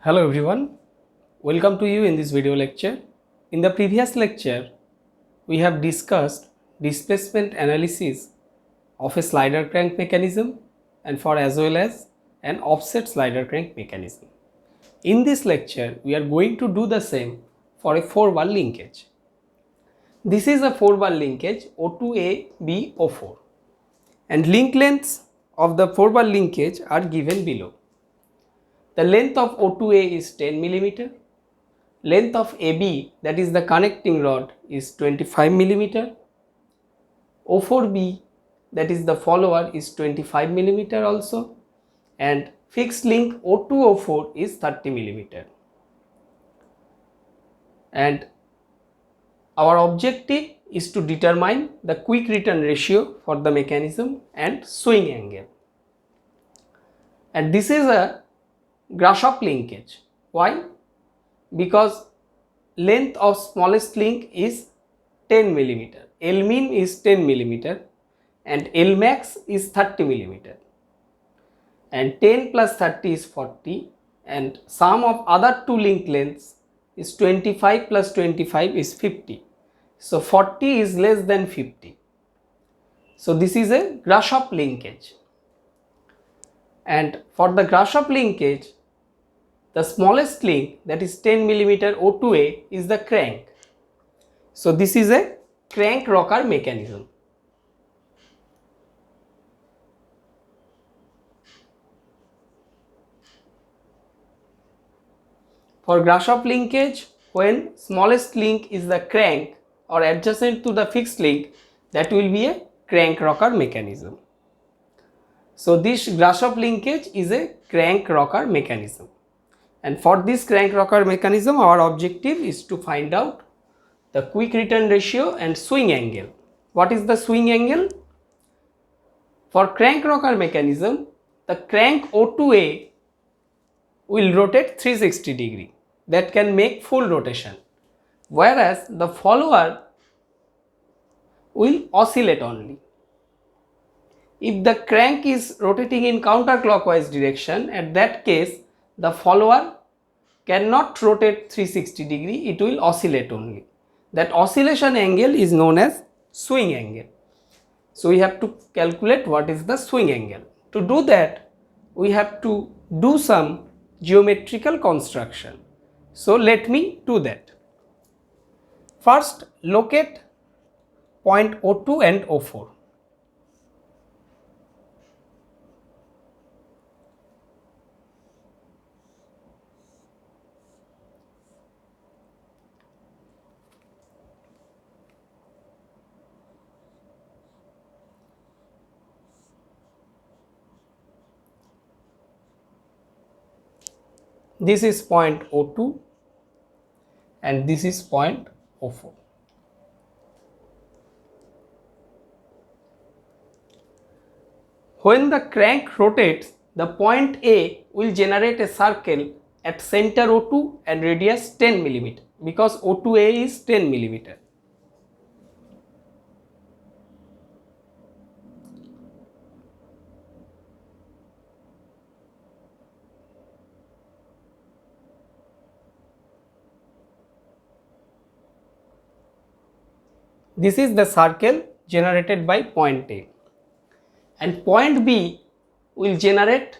Hello everyone, welcome to you in this video lecture. In the previous lecture, we have discussed displacement analysis of a slider crank mechanism and for as well as an offset slider crank mechanism. In this lecture, we are going to do the same for a 4-bar linkage. This is a 4-bar linkage O2A, B, O4 and link lengths of the 4-bar linkage are given below. The length of O2A is 10 mm. Length of AB, that is the connecting rod, is 25 mm. O4B, that is the follower, is 25 mm also, and fixed link O2O4 is 30 mm. And our objective is to determine the quick return ratio for the mechanism and swing angle. And this is a Grashof linkage. Why? Because length of smallest link is 10 mm, L min is 10 mm and L max is 30 mm, and 10 plus 30 is 40, and sum of other two link lengths is 25 plus 25 is 50. So 40 is less than 50. So this is a Grashof linkage, and for the Grashof linkage, the smallest link, that is 10 mm O2A, is the crank. So this is a crank rocker mechanism. For Grashof linkage, when smallest link is the crank or adjacent to the fixed link, that will be a crank rocker mechanism. So this Grashof linkage is a crank rocker mechanism. And for this crank rocker mechanism, our objective is to find out the quick return ratio and swing angle. What is the swing angle? For crank rocker mechanism, the crank O2A will rotate 360 degree, that can make full rotation, whereas the follower will oscillate only. If the crank is rotating in counterclockwise direction, at that case the follower cannot rotate 360 degree, it will oscillate only. That oscillation angle is known as swing angle. So we have to calculate what is the swing angle. To do that, we have to do some geometrical construction. So let me do that. First, locate point O2 and O4. This is point O2 and this is point O4. When the crank rotates, the point A will generate a circle at center O2 and radius 10 mm, because O2A is 10 mm. This is the circle generated by point A, and point B will generate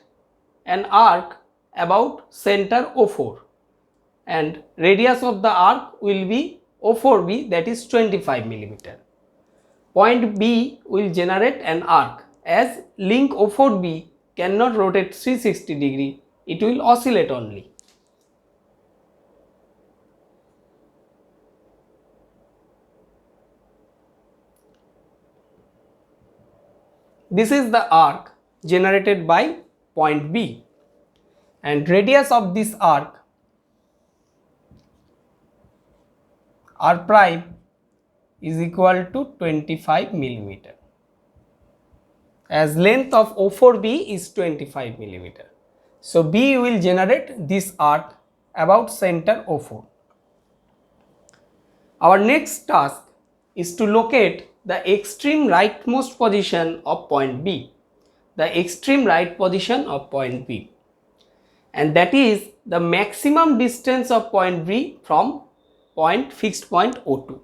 an arc about center O4, and radius of the arc will be O4B, that is 25 mm. Point B will generate an arc. As link O4B cannot rotate 360 degree, it will oscillate only. This is the arc generated by point B, and radius of this arc R prime is equal to 25 mm, as length of O4B is 25 mm. So B will generate this arc about center O4. Our next task is to locate the extreme rightmost position of point B, the extreme right position of point B. and that is the maximum distance of point B from fixed point O2.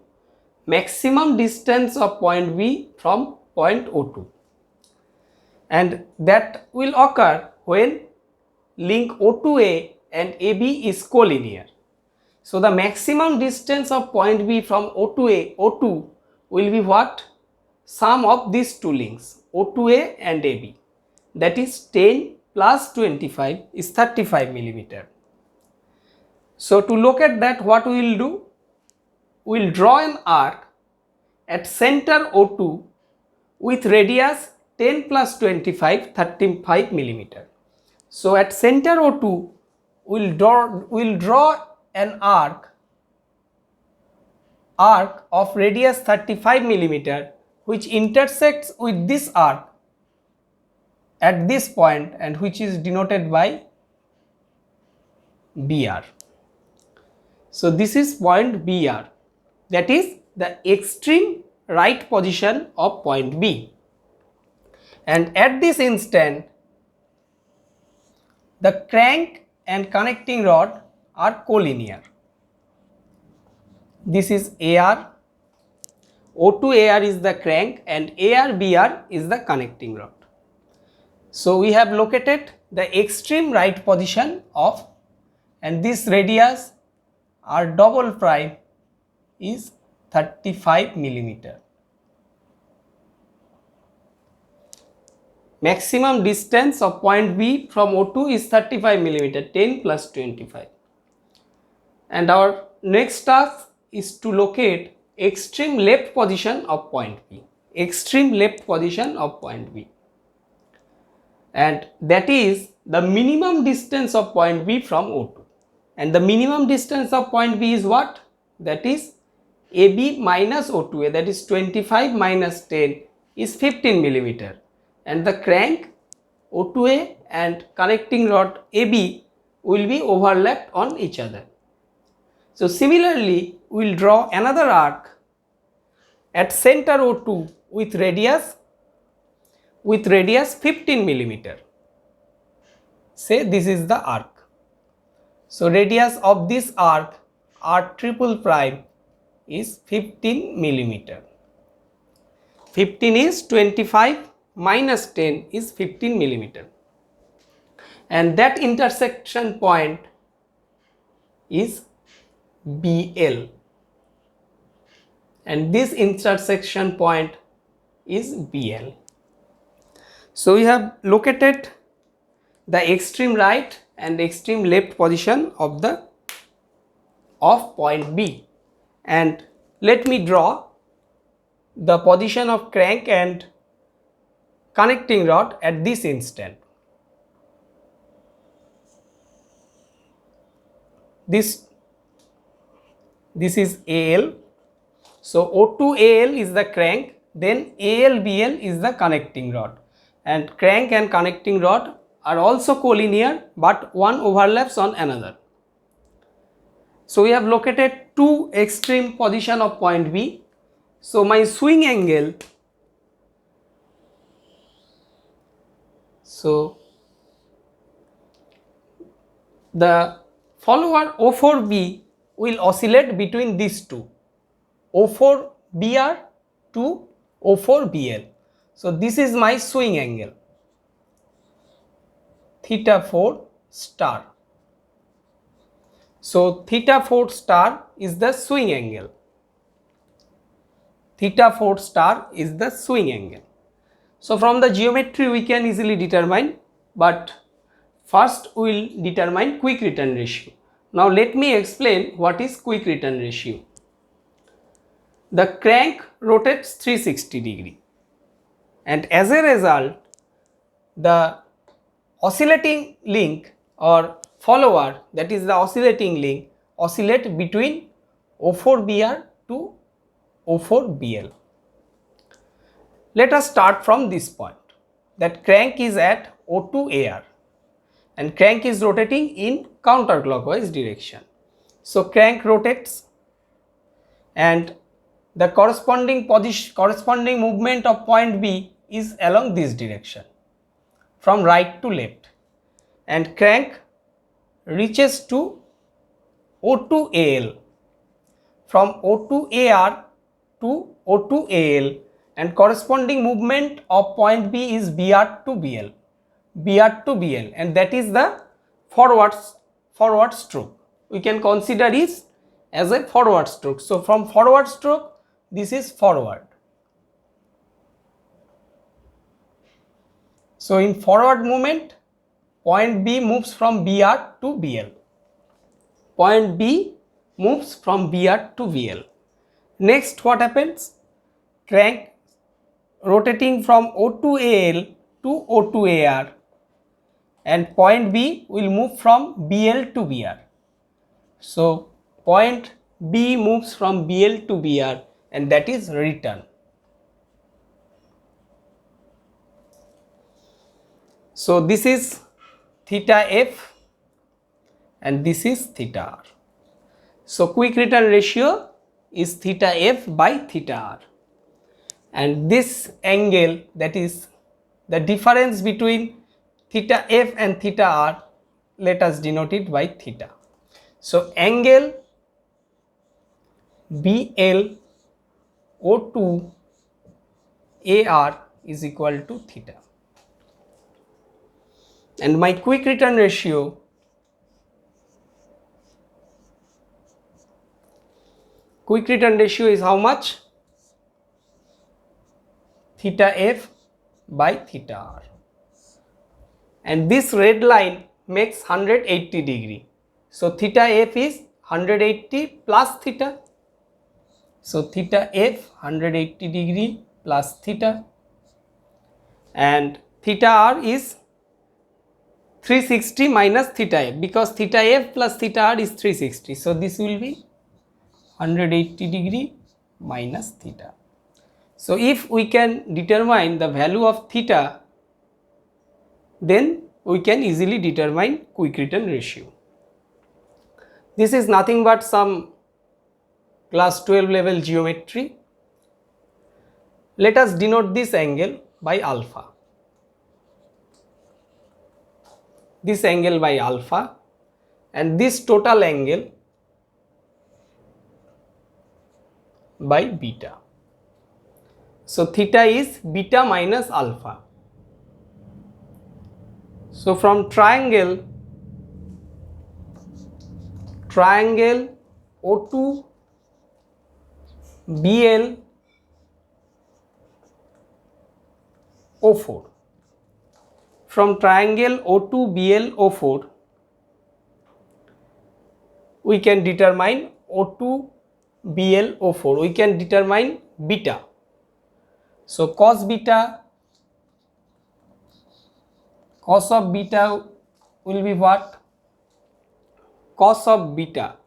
Maximum distance of point B from point O2, and that will occur when link O2A and AB is collinear. So the maximum distance of point B from O2A, O2 will be what? Sum of these two links O2A and AB, that is 10 plus 25 is 35 millimeter. So to locate that, what we will do? We will draw an arc at center O2 with radius 10 plus 25 35 millimeter. So at center O2 we will draw an arc of radius 35 millimeter which intersects with this arc at this point and which is denoted by BR. So this is point BR, that is the extreme right position of point B, and at this instant the crank and connecting rod are collinear. This is AR, O2 AR is the crank and AR BR is the connecting rod. So we have located the extreme right position of, and this radius R double prime is 35 millimeter. Maximum distance of point B from O2 is 35 millimeter, 10 plus 25. And our next task is to locate extreme left position of point B. Extreme left position of point B. And that is the minimum distance of point B from O2. And the minimum distance of point B is what? That is AB minus O2A, that is 25 minus 10 is 15 millimeter. And the crank O2A and connecting rod AB will be overlapped on each other. So similarly, we will draw another arc at center O2 with radius 15 millimeter. Say this is the arc. So radius of this arc R triple prime is 15 millimeter. 15 is 25 minus 10 is 15 millimeter, and that intersection point is BL, and this intersection point is BL. So we have located the extreme right and extreme left position of point B, and let me draw the position of crank and connecting rod at this instant. This is AL. So O2 AL is the crank, then AL BL is the connecting rod, and crank and connecting rod are also collinear, but one overlaps on another. So we have located two extreme position of point B. So my swing angle, so the follower O4B will oscillate between these two, O4BR to O4BL. So this is my swing angle, theta 4 star. So theta 4 star is the swing angle. Theta 4 star is the swing angle. So from the geometry we can easily determine, but first we will determine quick return ratio. Now let me explain what is quick return ratio. The crank rotates 360 degree, and as a result the oscillating link or follower, that is the oscillating link, oscillate between O4BR to O4BL. Let us start from this point, that crank is at O2AR and crank is rotating in counterclockwise direction. So crank rotates and the corresponding movement of point B is along this direction from right to left, and crank reaches to O2Al, from O2Ar to O2Al, and corresponding movement of point B is Br to Bl, and that is the forward stroke. We can consider it as a forward stroke. So from forward stroke, this is forward. So in forward movement, point B moves from Br to Bl. Point B moves from Br to Bl. Next, what happens? Crank rotating from O2Al to O2Ar, and point B will move from Bl to Br. So point B moves from Bl to Br, and that is return. So this is theta f and this is theta r. So quick return ratio is theta f by theta r, and this angle, that is the difference between theta f and theta r, let us denote it by theta. So angle BL O2 AR is equal to theta, and my quick return ratio is how much? Theta f by theta r, and this red line makes 180 degree. So theta f is 180 plus theta. So theta f 180 degree plus theta, and theta r is 360 minus theta f, because theta f plus theta r is 360. So this will be 180 degree minus theta. So if we can determine the value of theta, then we can easily determine quick return ratio. This is nothing but some class 12 level geometry. Let us denote this angle by alpha. This angle by alpha, and this total angle by beta. So theta is beta minus alpha. So from triangle O2 BL O4, from triangle O2 BL O4, we can determine O2 BL O4, we can determine beta. So cos of beta will be what? Cos of beta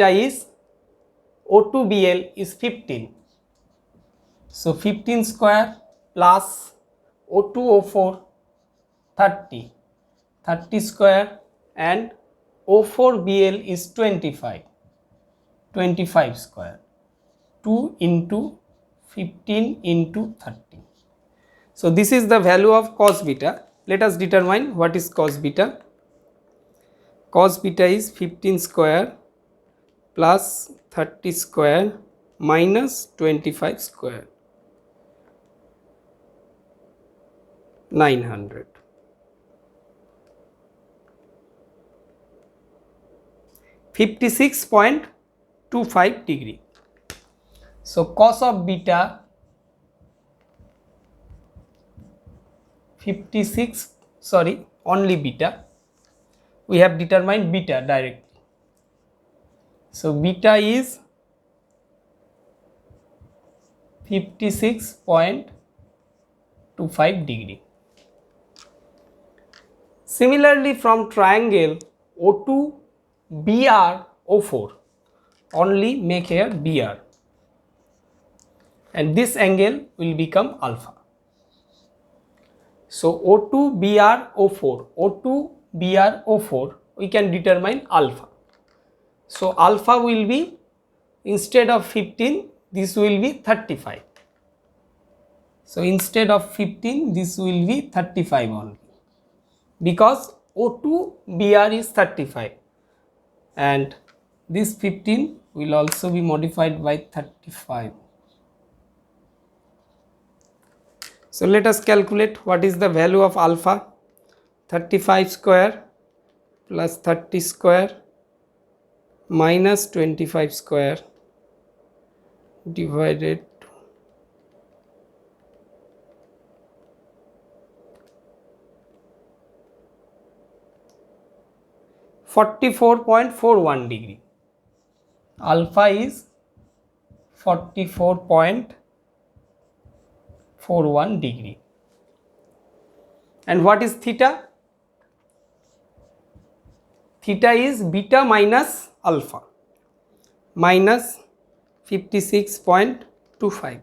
is O2BL is 15. So 15 square plus O2O4 30 square, and O4BL is 25 square, 2 into 15 into 30. So this is the value of cos beta. Let us determine what is cos beta. Cos beta is 15 square plus 30 square minus 25 square, 900. 56.25 degree. So cos of beta 56, sorry, only beta. We have determined beta directly. So beta is 56.25 degree. Similarly, from triangle O2 BR O4, only make here BR, and this angle will become alpha. So O2 BR O4, we can determine alpha. So alpha will be, instead of 15, this will be 35. So instead of 15, this will be 35 only, because O2 Br is 35 and this 15 will also be modified by 35. So let us calculate what is the value of alpha. 35 square plus 30 square minus 25 square divided 44.41 degree. Alpha is 44.41 degree. And what is theta? Theta is beta minus alpha minus 56.25,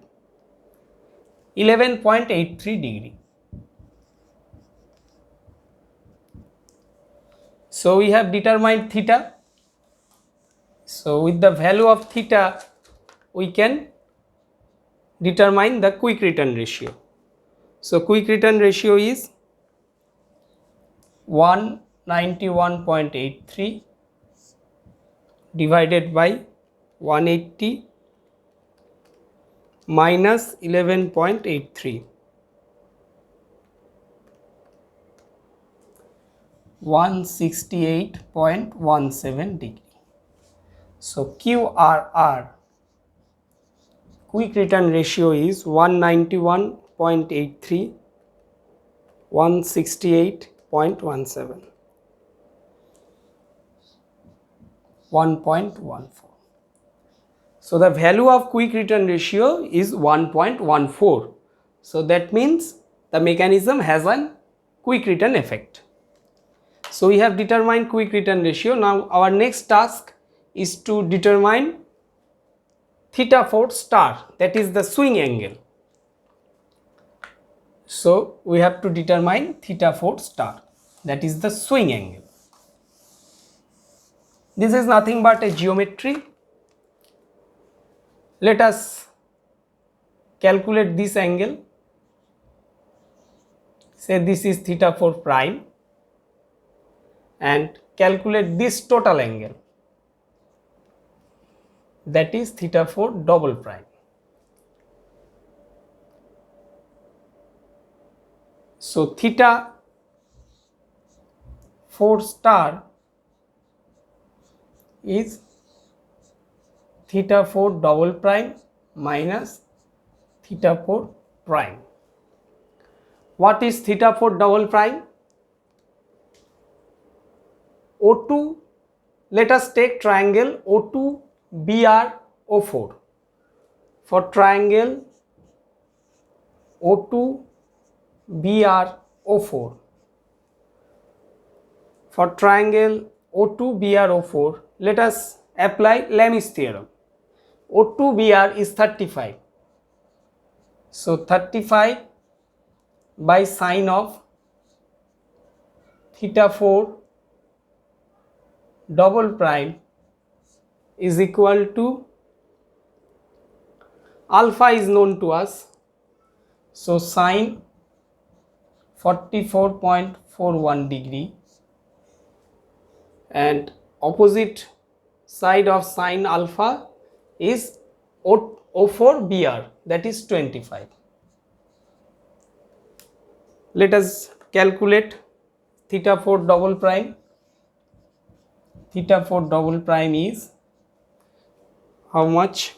11.83 degree. So we have determined theta. So with the value of theta we can determine the quick return ratio. So quick return ratio is 191.83 divided by 180 minus 11.83, 168.17 degree. So QRR, quick return ratio, is 191.83, 168.17, 1.14. So the value of quick return ratio is 1.14. So that means the mechanism has a quick return effect. So we have determined quick return ratio. Now our next task is to determine theta 4 star, that is the swing angle. So we have to determine theta 4 star, that is the swing angle. This is nothing but a geometry. Let us calculate this angle. Say this is theta 4 prime and calculate this total angle, that is theta 4 double prime. So theta 4 star is theta 4 double prime minus theta 4 prime. What is theta 4 double prime? O2, let us take triangle O2 BR O4. For triangle O2 BR O4, for triangle O2 BR O4, let us apply Lami's theorem. O2 BR is 35. So 35 by sine of theta 4 double prime is equal to, alpha is known to us, so sine 44.41 degree and opposite side of sine alpha is O4 BR, that is 25. Let us calculate theta 4 double prime. Theta 4 double prime is how much?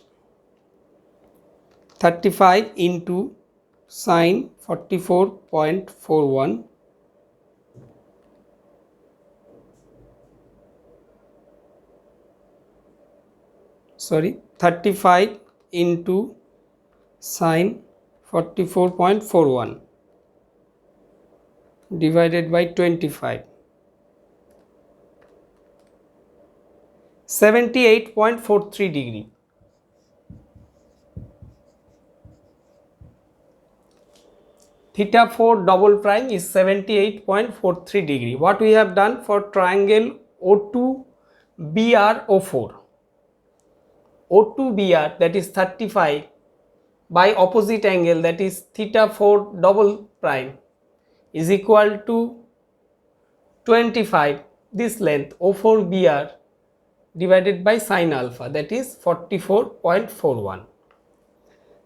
35 into sine 44.41 35 into sine 44.41 divided by 25, 78.43 degree. Theta 4 double prime is 78.43 degree. What we have done for triangle O2 BR O4, O2 BR, that is 35 by opposite angle, that is theta 4 double prime, is equal to 25, this length O4BR divided by sine alpha, that is 44.41.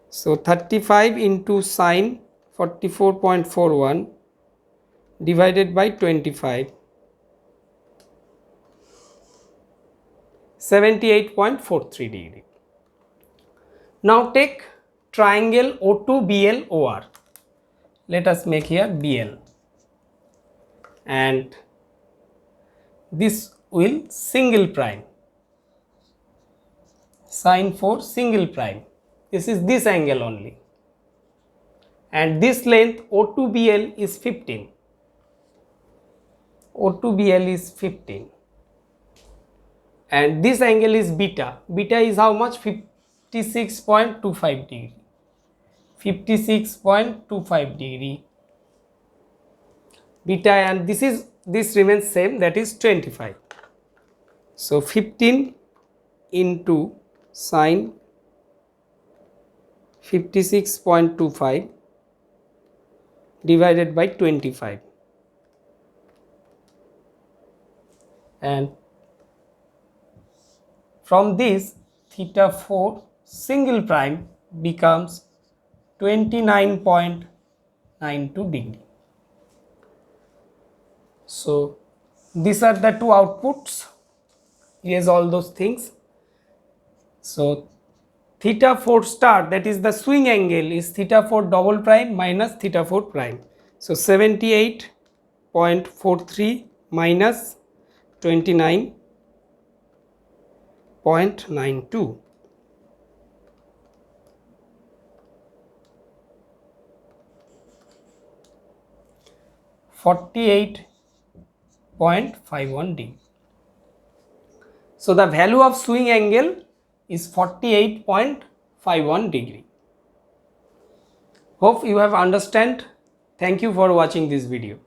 So 35 into sine 44.41 divided by 25, 78.43 degree. Now take triangle O2BL-OR. Let us make here BL, and this will single prime, sine 4 single prime. This is this angle only, and this length O2BL is 15. O2BL is 15, and this angle is beta. Beta is how much? 56.25 degree. 56.25 degree beta, and this remains same, that is 25. So 15 into sine 56.25 divided by 25, and from this theta 4 single prime becomes 29.92 degree. So these are the two outputs. Here's all those things. So theta 4 star, that is the swing angle, is theta 4 double prime minus theta 4 prime. So 78.43 minus 29.92. .51 degree. So the value of swing angle is 48.51 degree. Hope you have understand. Thank you for watching this video.